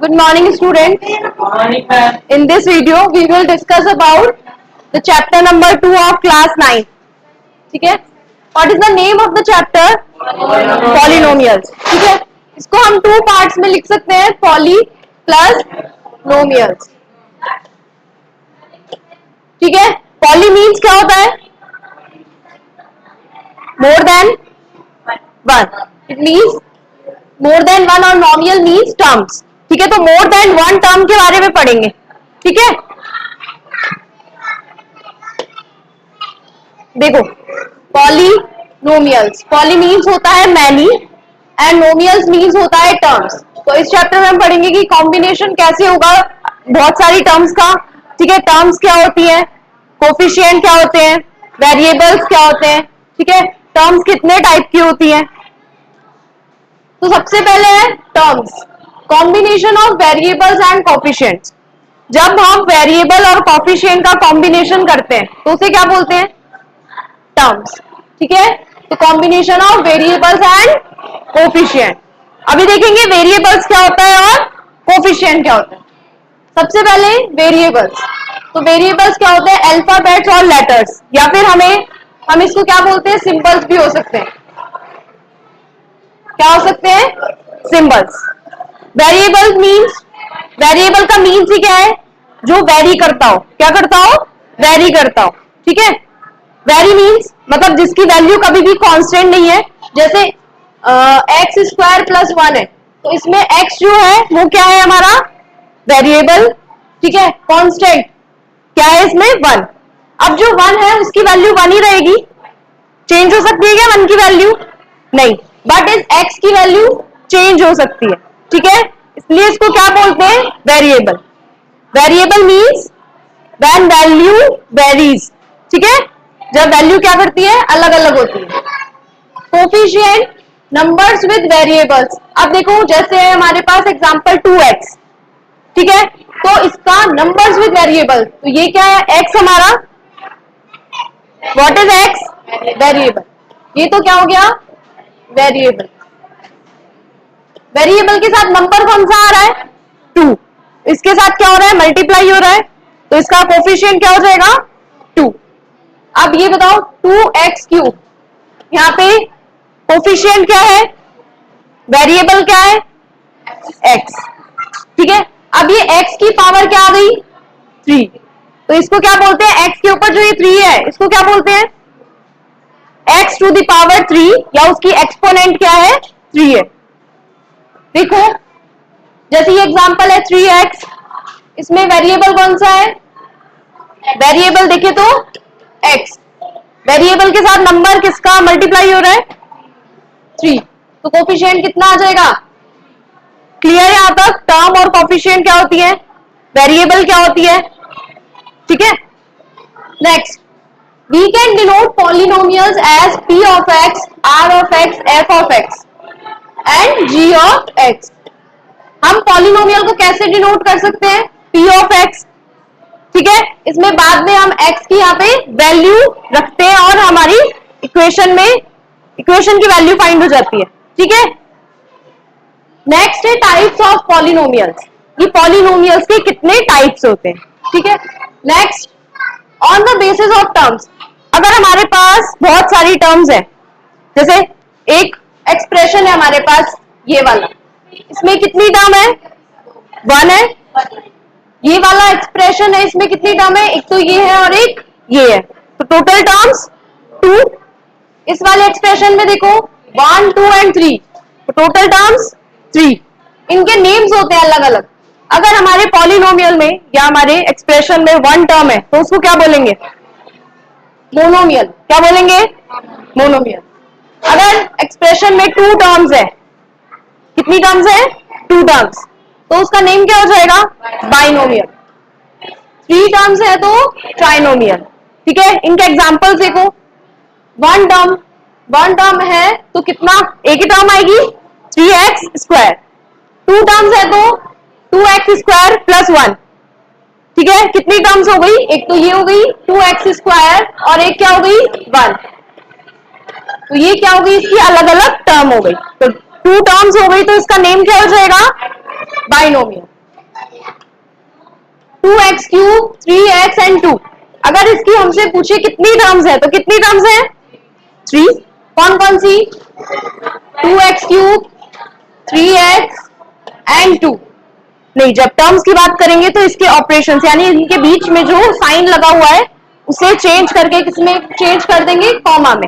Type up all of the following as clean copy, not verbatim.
Good morning, students. Good morning, ma'am. In this video, we will discuss about the chapter number 2 of class 9. ठीक है? What is the name of the chapter? Polynomials. ठीक है? इसको हम 2 parts में लिख सकते हैं, poly plus nomials. ठीक है? Poly means क्या होता है? More than one. It means more than one और nomial means terms. ठीक है, तो मोर देन वन टर्म के बारे में पढ़ेंगे. ठीक है, देखो पॉलीनोमियल्स, पॉली मीन्स होता है मैनी एंड नोमियल्स मीन्स होता है टर्म्स. तो इस चैप्टर में हम पढ़ेंगे कि कॉम्बिनेशन कैसे होगा बहुत सारी टर्म्स का. ठीक है, टर्म्स क्या होती है, कोफिशिएंट क्या होते हैं, वेरिएबल्स क्या होते हैं. ठीक है, टर्म्स कितने टाइप की होती हैं. तो सबसे पहले है terms, combination of variables and coefficients. जब हम वेरिएबल और कोफिशिएंट का कॉम्बिनेशन करते हैं तो उसे क्या बोलते हैं, टर्म्स. ठीक है, तो combination of variables and coefficient. अभी देखेंगे वेरिएबल्स क्या होता है और कोफिशिएंट क्या होता है. सबसे पहले वेरिएबल्स. तो वेरिएबल्स क्या होते हैं, अल्फाबेट्स और लेटर्स, या फिर हम इसको क्या बोलते हैं, सिंबल्स भी हो सकते हैं. क्या हो सकते हैं, सिंबल्स. वेरिएबल मींस, वेरिएबल का मीन्स ही क्या है, जो वेरी करता हो. क्या करता हो, वेरी करता हो. ठीक है, वेरी मीन्स मतलब जिसकी वैल्यू कभी भी कांस्टेंट नहीं है. जैसे एक्स स्क्वायर प्लस 1 है, तो इसमें एक्स जो है वो क्या है, हमारा वेरिएबल. ठीक है, कांस्टेंट क्या है इसमें, 1. अब जो 1 है उसकी वैल्यू 1 ही रहेगी, चेंज हो सकती है क्या 1 की वैल्यू, नहीं. बट इस एक्स की वैल्यू चेंज हो सकती है. ठीक है, इसलिए इसको क्या बोलते हैं, variable. Variable means when value varies. ठीक है, जब वैल्यू क्या करती है, अलग अलग होती है. Coefficient numbers with variables. अब देखो जैसे है हमारे पास एग्जांपल 2x. ठीक है, तो इसका नंबर्स विद वेरिएबल, तो ये क्या है, x हमारा, व्हाट इज x, वेरिएबल. ये तो क्या हो गया, वेरिएबल. वेरिएबल के साथ नंबर कौन सा आ रहा है, 2. इसके साथ क्या हो रहा है, मल्टीप्लाई हो रहा है, तो इसका कोफिशिएंट क्या हो जाएगा, 2. अब ये बताओ 2x क्यूब, यहाँ पे कोफिशिएंट क्या है, वेरिएबल क्या है, x. ठीक है, अब ये x की पावर क्या आ गई, 3. तो इसको क्या बोलते हैं, x के ऊपर जो ये 3 है इसको क्या बोलते हैं, x टू द पावर 3, या उसकी एक्सपोनेंट क्या है, 3 है. देखो जैसे ये एग्जांपल है 3x, इसमें वेरिएबल कौन सा है, वेरिएबल देखे तो x. वेरिएबल के साथ नंबर किसका मल्टीप्लाई हो रहा है, 3. तो कोफिशिएंट कितना आ जाएगा, क्लियर है यहां तक. टर्म और कोफिशिएंट क्या होती है, वेरिएबल क्या होती है. ठीक है, next we can denote polynomials as p of x, r of x, f of x and g of x. हम पॉलिनोमियल को कैसे डिनोट कर सकते हैं, p ऑफ x. ठीक है, इसमें बाद में हम x की यहाँ पे वैल्यू रखते हैं और हमारी इक्वेशन में इक्वेशन की वैल्यू फाइंड हो जाती है. ठीक है, नेक्स्ट है टाइप्स ऑफ पॉलिनोमियल्स. ये पॉलिनोमियल्स के कितने टाइप्स होते हैं. ठीक है, next on the basis of terms. अगर हमारे पास बहुत सारी टर्म्स है, जैसे एक एक्सप्रेशन है हमारे पास ये वाला, इसमें कितनी टर्म है, 1 है. ये वाला एक्सप्रेशन है, इसमें कितनी टर्म है, एक तो ये है और एक ये है, तो टोटल टर्म्स 2. इस वाले एक्सप्रेशन में देखो 1, 2 एंड 3, तो टोटल टर्म्स 3. इनके नेम्स होते हैं अलग अलग. अगर हमारे पॉलिनोमियल में या हमारे एक्सप्रेशन में 1 टर्म है तो उसको क्या बोलेंगे, मोनोमियल. क्या बोलेंगे, मोनोमियल. अगर एक्सप्रेशन में 2 टर्म्स है, कितनी टर्म्स है, 2 टर्म्स, तो उसका नेम क्या हो जाएगा, बाइनोमियल. 3 टर्म्स है तो ट्राइनोमियल. ठीक है, इनके एग्जांपल्स देखो. 1 टर्म है तो कितना, एक ही टर्म आएगी, 3x स्क्वायर. 2 टर्म्स है तो 2x स्क्वायर प्लस 1. ठीक है, कितनी टर्म्स हो गई, एक तो ये हो गई 2x स्क्वायर और एक क्या हो गई, 1. तो ये क्या हो गई, इसकी अलग अलग टर्म हो गई. तो 2 टर्म्स हो गई, तो इसका नेम क्या हो जाएगा, बाइनोमियल। 2x³ 3x and 2। अगर इसकी हमसे पूछे कितनी टर्म्स है तो कितनी टर्म्स है? 3। कौन कौन सी? 2x³ 3x and 2। नहीं, जब टर्म्स की बात करेंगे तो इसके ऑपरेशंस यानी इनके बीच में जो साइन लगा हुआ है उसे चेंज करके किसमें चेंज कर देंगे? कॉमा में,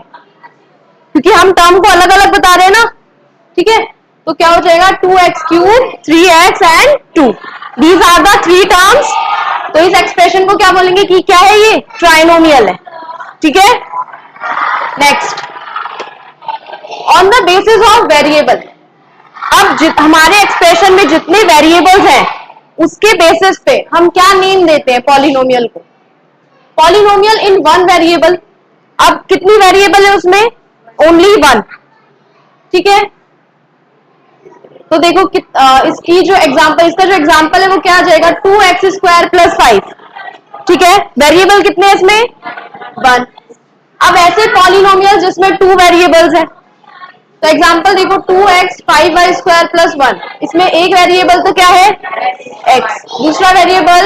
क्योंकि हम टर्म को अलग अलग बता रहे हैं ना। ठीक है, तो क्या हो जाएगा? 2x³ 3x and 2। These are the 3 terms. तो इस एक्सप्रेशन को क्या बोलेंगे कि क्या है? ये ट्राइनोमियल है। ठीक है, next, on the basis of variable. अब हमारे एक्सप्रेशन में जितने वेरिएबल्स हैं उसके बेसिस पे हम क्या नेम देते हैं पॉलिनोमियल को? Polynomial in one variable. अब कितनी वेरिएबल है उसमें? Only one. ठीक है, तो देखो इसकी जो एग्जांपल, इसका जो एग्जांपल है वो क्या आ जाएगा? 2x² + 5। ठीक है, वेरिएबल कितने हैं इसमें? 1। अब ऐसे पॉलिनोमियल जिसमें 2 वेरिएबल्स हैं, तो एग्जांपल देखो 2x 5y² + 1। इसमें एक वेरिएबल तो क्या है? x, दूसरा वेरिएबल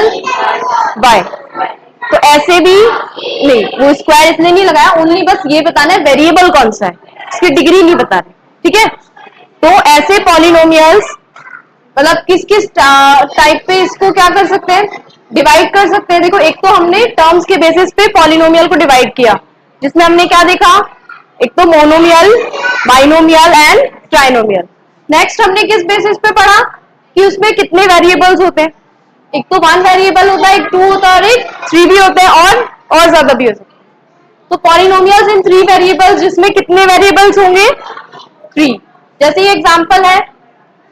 y। तो ऐसे भी नहीं, वो स्क्वायर इसलिए नहीं लगाया, ओनली बस ये बताना है वेरिएबल कौन सा है, इसकी डिग्री नहीं बता रहे। ठीक है, तो ऐसे पॉलिनोमियल्स मतलब किस किस टाइप पे इसको क्या कर सकते हैं? डिवाइड कर सकते हैं। देखो, एक तो हमने टर्म्स के बेसिस पे पॉलिनोमियल को डिवाइड किया, जिसमें हमने क्या देखा? एक तो monomial, binomial and trinomial. Next हमने किस बेसिस पे पढ़ा कि उसमें कितने वेरिएबल्स होते हैं? एक तो 1 वेरिएबल होता है, एक 2 होता है और एक 3 भी होते हैं, और ज्यादा भी हो सकते हैं। तो पॉलिनोमियल्स इन 3 वेरिएबल्स, जिसमें कितने वेरिएबल्स होंगे? 3। जैसे ये एग्जांपल है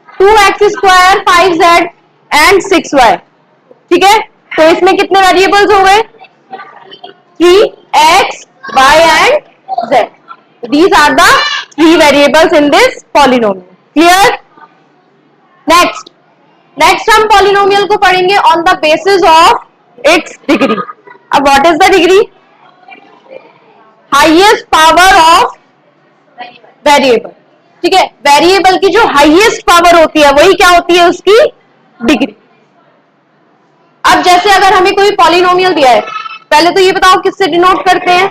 2x² 5z एंड 6y। ठीक है, तो इसमें कितने वेरिएबल्स हो गए? 3x, y and z। These are the 3 variables in this polynomial. Clear? Next हम पॉलिनोमियल को पढ़ेंगे on the basis of its degree. अब what is the degree? Highest power of variable. ठीक है, वेरिएबल की जो हाईएस्ट पावर होती है वही क्या होती है? उसकी डिग्री। अब जैसे अगर हमें कोई पॉलिनोमियल दिया है, पहले तो ये बताओ किससे डिनोट करते हैं?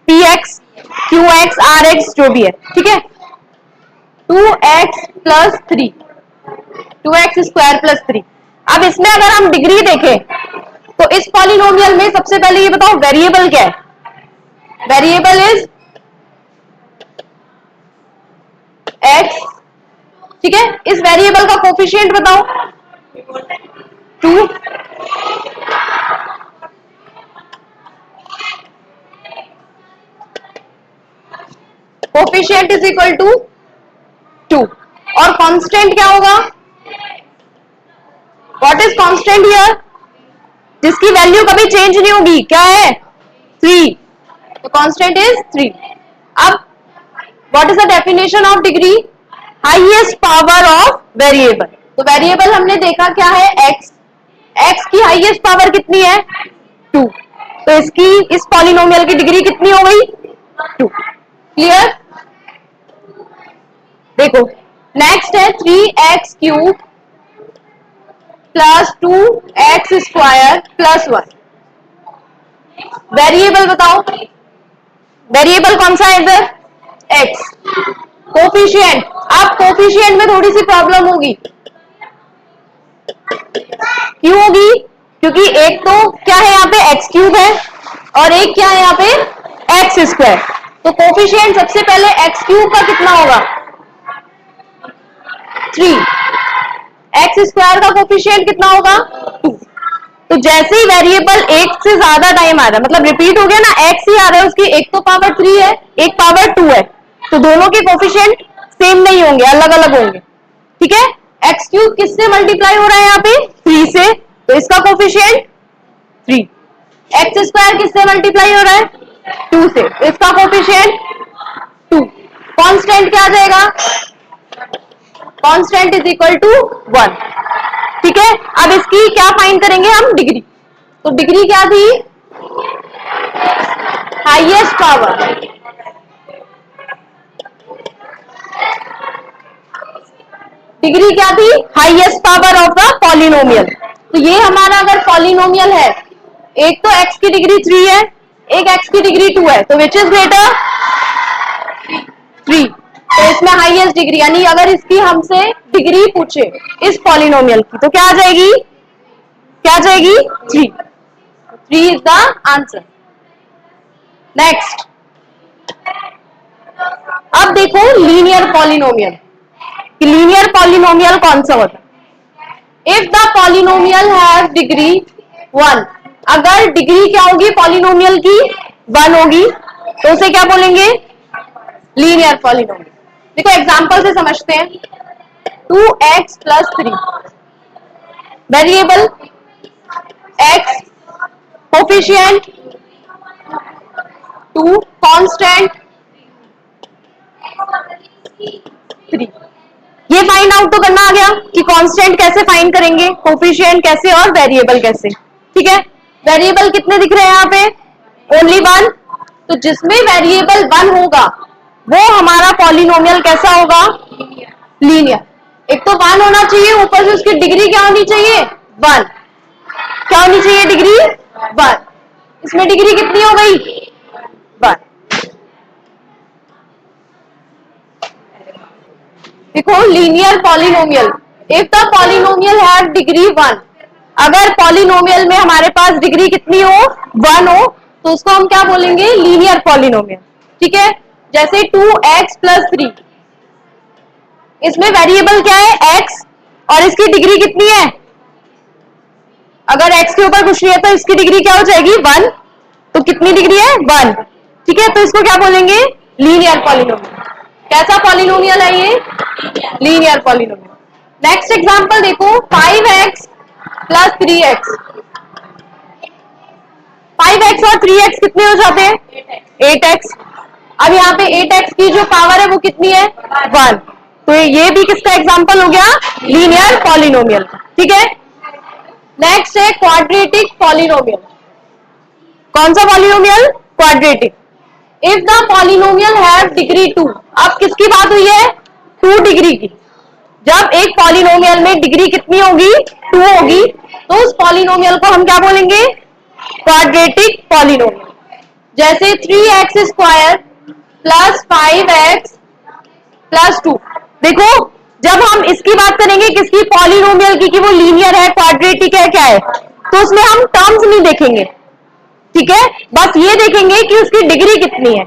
px, qx, rx जो भी है। ठीक है, 2x + 3, 2x² + 3। अब इसमें अगर हम डिग्री देखें तो इस पॉलिनोमियल में सबसे पहले ये बताओ वेरिएबल क्या है? Variable is x। ठीक है, इस वेरिएबल का कोफिशिएंट बताओ? 2। Coefficient is equal to 2। और कांस्टेंट क्या होगा? What is constant here? जिसकी वैल्यू कभी चेंज नहीं होगी, क्या है? 3। तो कांस्टेंट इज 3। अब what is the definition of degree? Highest power of variable. तो वेरिएबल हमने देखा क्या है? x। x की हाईएस्ट पावर कितनी है? 2। तो इसकी, इस पॉलिनोमियल की डिग्री कितनी हो गई? 2। क्लियर? देखो, नेक्स्ट है 3x³ + 2x² + 1। वेरिएबल बताओ, वेरिएबल कौन सा है इधर? x। कोफिशिएंट, अब कोफिशिएंट में थोड़ी सी प्रॉब्लम होगी। क्यों होगी? क्योंकि एक तो क्या है यहाँ पे? x³ है, और एक क्या है यहाँ पे? x²। तो कोफिशिएंट सबसे पहले x³ का कितना होगा? 3। x² का कोफिशिएंट कितना होगा? 2। तो जैसे ही वेरिएबल एक से ज्यादा टाइम आ रहा है, मतलब रिपीट हो गया ना, x ही आ रहा है, उसकी एक तो पावर 3 है, एक पावर 2 है, तो दोनों के कोफिशिएंट सेम नहीं होंगे, अलग अलग होंगे। ठीक है, x³ किससे मल्टीप्लाई हो रहा है यहाँ पे? 3 से, तो इसका कोफिशिएंट 3। x² किससे मल्टीप्लाई हो रहा है? 2 से, इसका कोफिशिएंट 2। कांस्टेंट क्या आ जाएगा? Constant is equal to 1। ठीक है, अब इसकी क्या फाइंड करेंगे हम? डिग्री। तो डिग्री क्या थी? Highest power. डिग्री क्या थी? Highest power of the polynomial. तो ये हमारा अगर पॉलिनोमियल है, एक तो x की डिग्री 3 है, एक x की डिग्री 2 है, तो विच इज ग्रेटर? 3। तो इसमें हाईएस्ट डिग्री, यानी अगर इसकी हमसे डिग्री पूछे इस पॉलिनोमियल की, तो क्या आ जाएगी? क्या आ जाएगी? 3। 3 इज द आंसर। नेक्स्ट, अब देखो लीनियर पॉलिनोमियल। लीनियर पॉलिनोमियल कौन सा होता है? If the polynomial have degree 1, अगर डिग्री क्या होगी पॉलिनोमियल की? 1 होगी, तो उसे क्या बोलेंगे? Linear polynomial. देखो एग्जांपल से समझते हैं। 2x plus 3, variable x, coefficient 2, constant 3। ये फाइंड आउट तो करना आ गया कि कांस्टेंट कैसे फाइंड करेंगे, कोफिशिएंट कैसे और वेरिएबल कैसे। ठीक है, वेरिएबल कितने दिख रहे हैं यहाँ पे? ओनली 1। तो जिसमें वेरिएबल 1 होगा वो हमारा पॉलिनोमियल कैसा होगा? लीनियर। एक तो 1 होना चाहिए, ऊपर से उसकी डिग्री क्या होनी चाहिए? 1। क्या होनी चाहिए? डिग्री 1। इसमें डिग्री कितनी हो गई? 1। देखो linear polynomial, if the polynomial have degree 1, अगर पॉलिनोमियल में हमारे पास डिग्री कितनी हो? 1 हो, तो उसको हम क्या बोलेंगे? Linear polynomial. ठीक है, जैसे 2x प्लस 3, इसमें वेरिएबल क्या है? x, और इसकी डिग्री कितनी है? अगर x के ऊपर कुछ नहीं है तो इसकी डिग्री क्या हो जाएगी? 1। तो कितनी डिग्री है? 1। ठीक है, तो इसको क्या बोलेंगे? Linear polynomial. कैसा पॉलिनोमियल है ये? Linear polynomial. नेक्स्ट एग्जांपल देखो, 5x प्लस 3x। 5x और 3x कितने हो जाते हैं? 8x। अब यहाँ पे 8x की जो पावर है वो कितनी है? 1। तो ये भी किसका एग्जांपल हो गया? Linear polynomial. ठीक है, नेक्स्ट है क्वाड्रेटिक पॉलिनोमियल। कौन सा polynomial? Quadratic. If the polynomial have degree 2, अब किसकी बात हुई है? 2 डिग्री की। जब एक पॉलिनोमियल में डिग्री कितनी होगी? 2 होगी, तो उस पॉलिनोमियल को हम क्या बोलेंगे? Quadratic polynomial. जैसे 3x square plus 5x plus 2। देखो जब हम इसकी बात करेंगे किसकी? पॉलिनोमियल की, कि वो लीनियर है, क्वाड्रेटिक है, क्या है, तो उसमें हम टर्म्स नहीं देखेंगे। ठीक है, बस ये देखेंगे कि उसकी डिग्री कितनी है।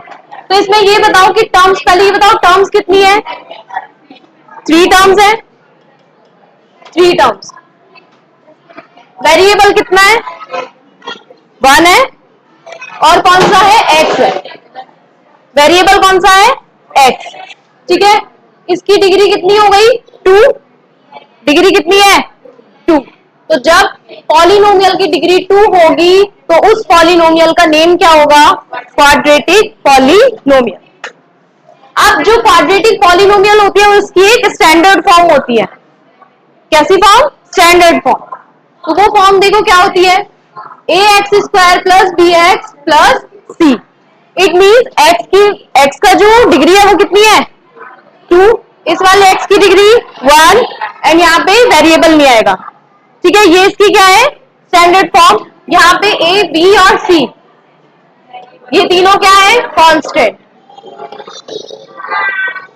तो इसमें ये बताओ कि टर्म्स, पहले ये बताओ टर्म्स कितनी है? 3 टर्म्स है। 3 टर्म्स। वेरिएबल कितना है? 1 है, और कौन सा है? x है। वेरिएबल कौन सा है? x। ठीक है, इसकी डिग्री कितनी हो गई? 2। डिग्री कितनी है? 2। तो जब पॉलिनोमियल की डिग्री 2 होगी तो उस पॉलिनोमियल का नेम क्या होगा? Quadratic polynomial. अब जो क्वाड्रेटिक पॉलिनोमियल होती है उसकी एक स्टैंडर्ड फॉर्म होती है। कैसी फॉर्म? Standard form. तो वो फॉर्म देखो क्या होती है? ax square plus bx plus c। It means x का जो डिग्री है वो कितनी है? 2। इस वाले x की डिग्री 1, एंड यहाँ पे वेरिएबल नहीं आएगा। ठीक है, ये इसकी क्या है? Standard form. यहाँ पे a, b और c, ये तीनों क्या है? कांस्टेंट।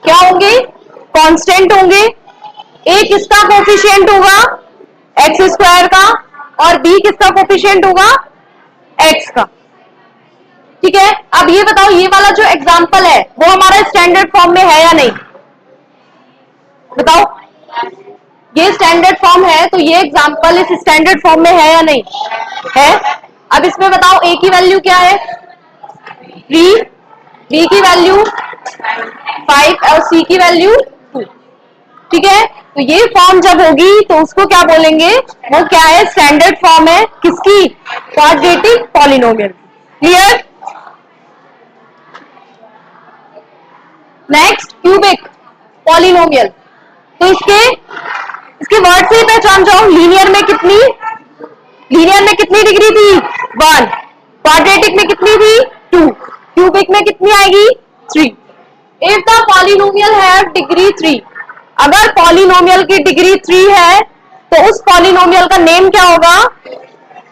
क्या होंगे? कांस्टेंट होंगे। a किसका कोफिशिएंट होगा? एक्स स्क्वायर का, और b किसका कोफिशिएंट होगा? x का। ठीक है, अब ये बताओ ये वाला जो एग्जांपल है वो हमारा स्टैंडर्ड फॉर्म में है या नहीं? बताओ, ये स्टैंडर्ड फॉर्म है, तो ये एग्जांपल इस स्टैंडर्ड फॉर्म में है या नहीं? है। अब इसमें बताओ a की वैल्यू क्या है? 3, b की वैल्यू 5 और c की वैल्यू 2। ठीक है, तो ये फॉर्म जब होगी तो उसको क्या बोलेंगे? वो क्या है? स्टैंडर्ड फॉर्म है किसकी? Quadratic polynomial. Clear? Next, cubic polynomial. तो इसके वर्ड से ही पहचान जाओ। लीनियर में कितनी डिग्री थी? 1। क्वाड्रेटिक में कितनी थी? 2। क्यूबिक में कितनी आएगी? 3। If the polynomial have degree 3, अगर पॉलिनोमियल की डिग्री 3 है तो उस पॉलिनोमियल का नेम क्या होगा?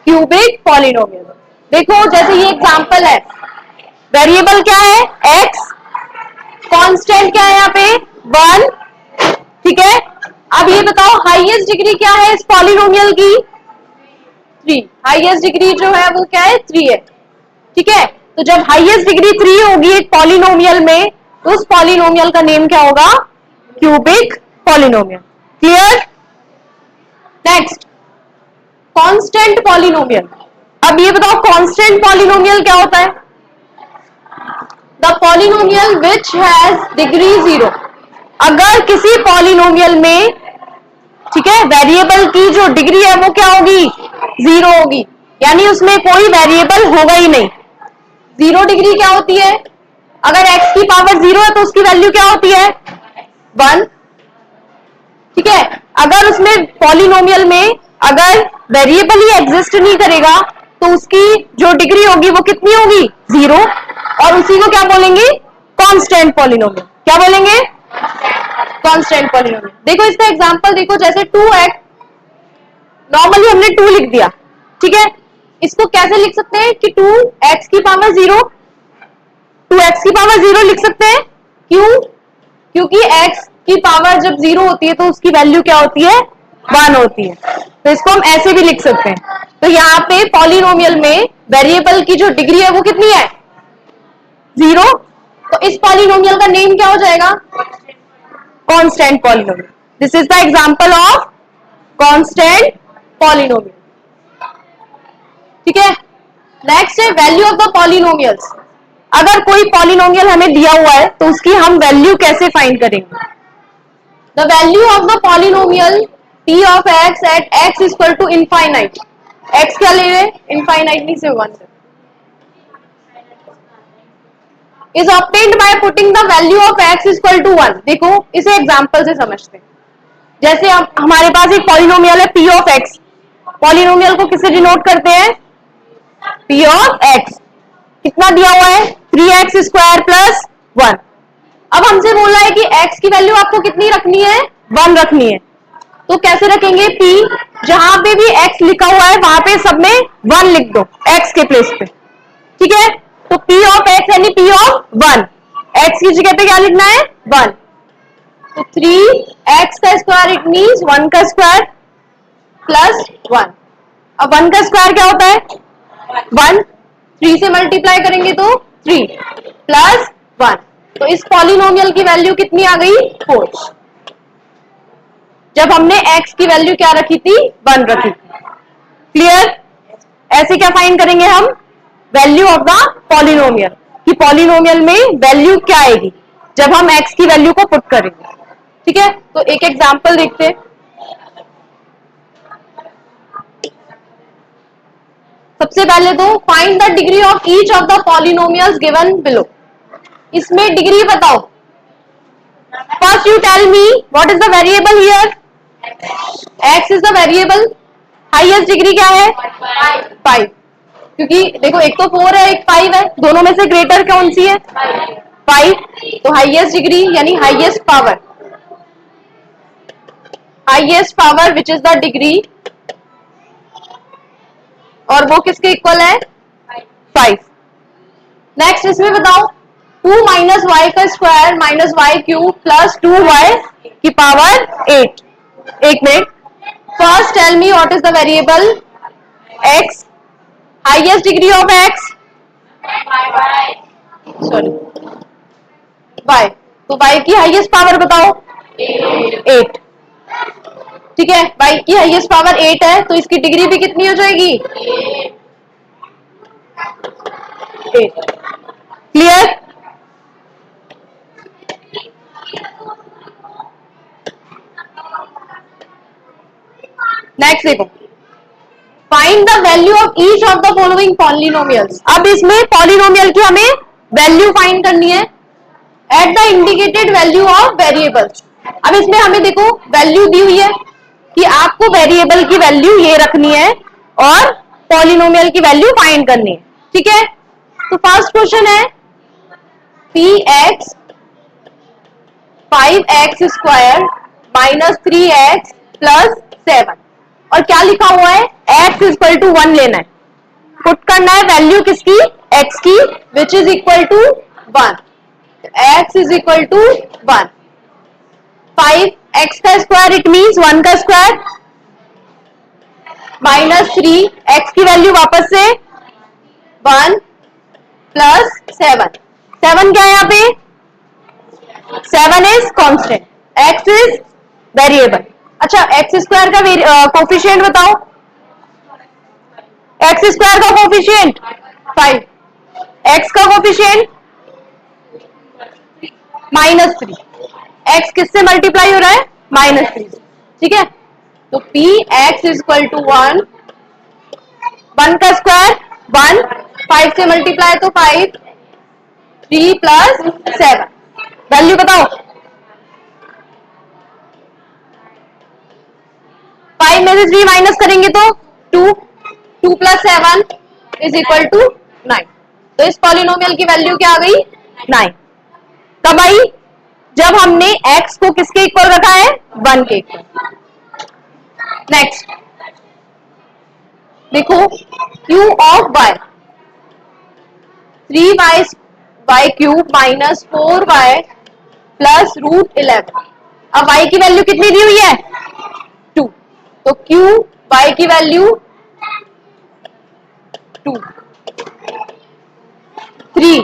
Cubic polynomial. देखो जैसे ये एग्जांपल है, वेरिएबल क्या है? x, कांस्टेंट क्या है यहाँ पे? 1, ठीक है। अब ये बताओ हाईएस्ट डिग्री क्या है इस पॉलिनोमियल की? 3। हाईएस्ट डिग्री जो है वो क्या है? 3 है, ठीक है। तो जब हाईएस्ट डिग्री 3 होगी एक पॉलिनोमियल में, तो उस पॉलिनोमियल का नेम क्या होगा? Cubic polynomial. Clear? Next, constant polynomial. अब ये बताओ कांस्टेंट पॉलिनोमियल क्या होता है? The polynomial which has degree 0। अगर किसी पॉलिनोमियल में, ठीक है, वेरिएबल की जो डिग्री है वो क्या होगी? 0 होगी, यानी उसमें कोई वेरिएबल होगा ही नहीं। 0 डिग्री क्या होती है? अगर x की पावर 0 है तो उसकी वैल्यू क्या होती है? 1, ठीक है। अगर उसमें पॉलिनोमियल में अगर वेरिएबल ही एग्जिस्ट नहीं करेगा तो उसकी जो डिग्री होगी वो कितनी होगी? 0, और उसी को क्या बोलेंगे? Constant polynomial. क्या बोलेंगे? Constant polynomial. देखो इसका एग्जांपल देखो, जैसे 2x, नॉर्मली हमने 2 लिख दिया, ठीक है। इसको कैसे लिख सकते हैं कि 2x की पावर 0, 2x की पावर 0 लिख सकते हैं। क्यों? क्योंकि x की पावर जब 0 होती है तो उसकी वैल्यू क्या होती है? 1 होती है। तो इसको हम ऐसे भी लिख सकते हैं। तो यहाँ पे पॉलिनोमियल में वेरिएबल की जो डिग्री है वो कितनी है? 0। तो इस पॉलिनोमियल का नेम क्या हो जाएगा? Constant polynomial. This is the example of constant polynomial, ठीक है। नेक्स्ट है वैल्यू ऑफ द पॉलिनोमियल्स। अगर कोई पॉलिनोमियल हमें दिया हुआ है तो उसकी हम वैल्यू कैसे फाइंड करेंगे? The value of the polynomial p of x at x is equal to infinite। x क्या ले रहे? इनफाइनाइट नहीं, सिर्फ 1 is obtained by putting the value of x is equal to 1। देखो इसे एग्जांपल से समझते हैं। जैसे हमारे पास एक पॉलिनोमियल है p of x। पॉलिनोमियल को किससे डिनोट करते हैं? p of x। कितना दिया हुआ है? 3x square plus 1। अब हमसे बोला है कि x की वैल्यू आपको कितनी रखनी है? 1 रखनी है। तो कैसे रखेंगे? p, जहां पे भी x लिखा हुआ है वहां पे सब में 1 लिख दो x के प्लेस पे, ठीक है। तो p of x यानी p of 1, x की जगह पे क्या लिखना है? 1। तो 3x का स्क्वायर इट मींस 1 का स्क्वायर प्लस 1। अब 1 का स्क्वायर क्या होता है? 1। 3 से मल्टीप्लाई करेंगे तो 3 प्लस 1। तो इस पॉलिनोमियल की वैल्यू कितनी आ गई? 4। जब हमने x की वैल्यू क्या रखी थी? 1 रखी थी। क्लियर? ऐसे क्या फाइंड करेंगे हम? वैल्यू ऑफ द पॉलिनोमियल, कि पॉलिनोमियल में वैल्यू क्या आएगी जब हम x की वैल्यू को पुट करेंगे, ठीक है। तो एक एग्जांपल देखते हैं। सबसे पहले तो find the degree of each of the polynomials given below. इसमें डिग्री बताओ। First you tell me what is the variable here? x is the variable. Highest degree क्या है? 5। क्योंकि देखो एक तो 4 है, एक 5 है, दोनों में से ग्रेटर कौन सी है? 5। तो हाईएस्ट डिग्री यानी highest power which is the degree, और वो किसके इक्वल है? 5। नेक्स्ट इसमें बताओ 2 माइनस वाई का square minus Y cube plus 2y की पावर 8। एक minute, first tell me what is the variable x, highest degree of x, sorry y। तो y की हाईएस्ट पावर बताओ? 8, ठीक है। y की हाईएस्ट पावर 8 है तो इसकी डिग्री भी कितनी हो जाएगी? 8। क्लियर? नेक्स्ट देखो, find the value of each of the following polynomials. अब इसमें पॉलिनोमियल की हमें वैल्यू फाइंड करनी है at the indicated value of variables. अब इसमें हमें देखो वैल्यू दी हुई है कि आपको वेरिएबल की वैल्यू ये रखनी है और पॉलिनोमियल की वैल्यू फाइंड करनी है, ठीक है। तो फर्स्ट क्वेश्चन है px 5x square -3x plus 7 और क्या लिखा हुआ है x इक्वल टू 1 लेना है, पुट करना है वैल्यू किसकी x की which is equal to 1, x is equal to 1, 5x का स्क्वायर इट मीन्स 1 का स्क्वायर -3 x की वैल्यू वापस से 1 प्लस 7, 7 क्या है यहाँ पे 7 is constant, x is variable. अच्छा एक्स स्क्वायर का कोफिशिएंट बताओ, एक्स स्क्वायर का कोफिशिएंट 5, एक्स का कोफिशिएंट -3, एक्स किससे मल्टीप्लाई हो रहा है -3, ठीक है। तो P X is equal to 1, 1 का स्क्वायर 1, 5 से मल्टीप्लाई तो 5, 3 प्लस 7, वैल्यू बताओ 5 में से 3 माइनस करेंगे तो 2, 2 प्लस 7 इज इक्वल टू 9, तो इस पॉलिनोमियल की वैल्यू क्या आ गई 9। कब आई जब हमने x को किसके इक्वल रखा है 1 के इक्वल। नेक्स्ट देखो q of y 3y cube minus 4y plus root 11, अब y की वैल्यू कितनी दी हुई है 2, तो q y की वैल्यू 2, 3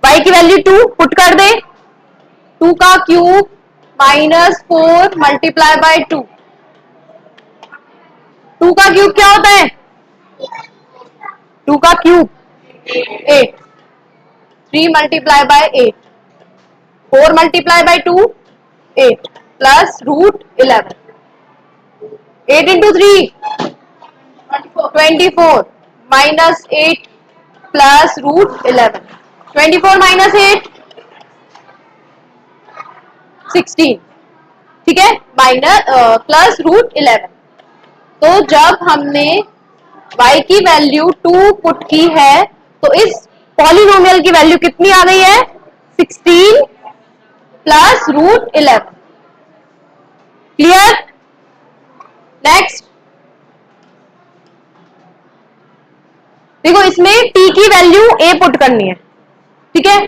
y की वैल्यू 2 पुट कर दे, 2 का क्यूब माइनस 4 मल्टीप्लाई बाय 2, 2 का क्यूब क्या होता है 2 का cube 8, 3 multiply by 8, 4 multiply by 2 8 plus root 11, 8 into 3 24 minus 8 plus root 11, 24 minus 8 16, ठीक है, माइनस प्लस रूट 11। तो जब हमने y की वैल्यू 2 पुट की है तो इस पॉलिनोमियल की वैल्यू कितनी आ गई है 16 प्लस रूट 11, क्लियर। नेक्स्ट देखो इसमें t की वैल्यू a पुट करनी है, ठीक है,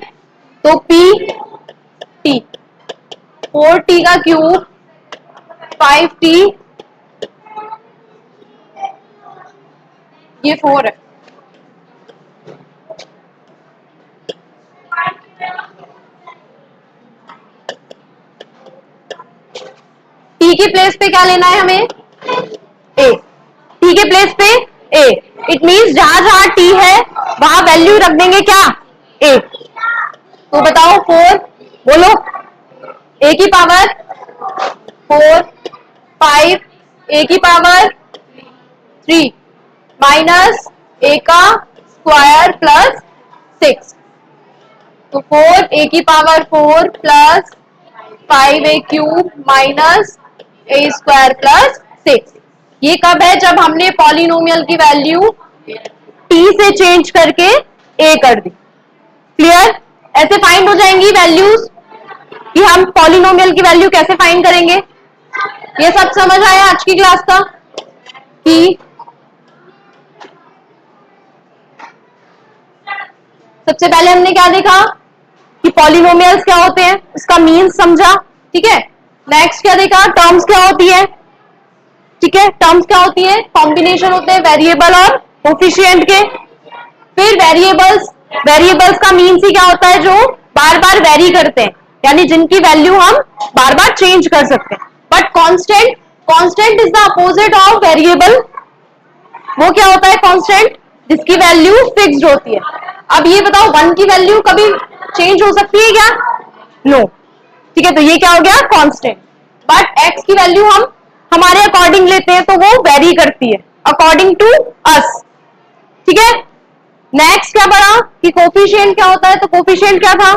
तो p t 4t का क्यूब 5t, ये 4 है, t के प्लेस पे क्या लेना है हमें a, t के प्लेस पे a, इट मीन्स जहां जहां t है वहां वैल्यू रख देंगे क्या a, तो बताओ 4 बोलो a की पावर 4, 5 a की पावर 3 माइनस a का स्क्वायर प्लस 6, तो 4 a की power 4 plus 5a cube minus a square plus 6। ये कब है जब हमने पॉलिनोमियल की वैल्यू t से चेंज करके a कर दी, क्लियर। ऐसे फाइंड हो जाएंगी वैल्यूज कि हम पॉलिनोमियल की वैल्यू कैसे फाइंड करेंगे, ये सब समझ आया आज की क्लास का कि सबसे पहले हमने क्या देखा कि पॉलिनोमियल्स क्या होते हैं, उसका मीन्स समझा, ठीक है। नेक्स्ट क्या देखा टर्म्स क्या होती है, ठीक है, टर्म्स क्या होती है कॉम्बिनेशन होते हैं वेरिएबल और कोफिशिएंट के। फिर वेरिएबल्स का मीन्स ही क्या होता है जो बार बार वेरी करते हैं, यानी जिनकी वैल्यू हम बार बार चेंज कर सकते हैं। But constant is the opposite of variable, वो क्या होता है कांस्टेंट जिसकी वैल्यू फिक्स्ड होती है। अब ये बताओ 1 की वैल्यू कभी चेंज हो सकती है क्या, नो, ठीक है, तो ये क्या हो गया कांस्टेंट। बट x की वैल्यू हम हमारे अकॉर्डिंग लेते हैं तो वो वेरी करती है अकॉर्डिंग टू अस, ठीक है। नेक्स्ट क्या पढ़ा कि कोफिशिएंट क्या होता है, तो कोफिशिएंट क्या था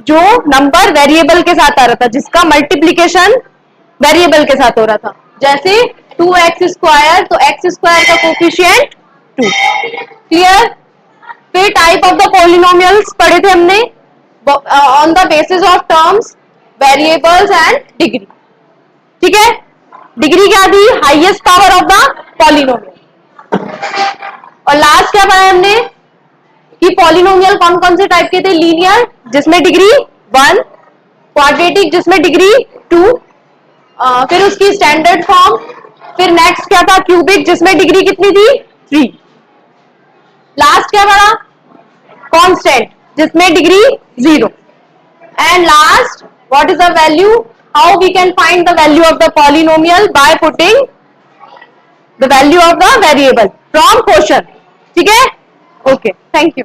जो नंबर वेरिएबल के साथ आ रहा था, जिसका मल्टीप्लीकेशन वेरिएबल के साथ हो रहा था, जैसे 2x स्क्वायर, तो x स्क्वायर का कोफिशिएंट 2, क्लियर। फिर टाइप ऑफ द पॉलिनोमियल्स पढ़े थे हमने on the basis of terms variables and degree, ठीक है, डिग्री क्या थी, highest power of the polynomial. और लास्ट क्या पढ़ा हमने कि पॉलिनोमियल कौन कौन से टाइप के थे, लीनियर जिसमें डिग्री 1, क्वाड्रेटिक जिसमें डिग्री 2, फिर उसकी स्टैंडर्ड फॉर्म, फिर नेक्स्ट क्या था, क्यूबिक जिसमें डिग्री कितनी थी, 3, लास्ट क्या पढ़ा, कांस्टेंट जिसमें degree 0, and last what is the value, how we can find the value of the polynomial by putting the value of the variable from question. ठीक है, ओके, थैंक यू।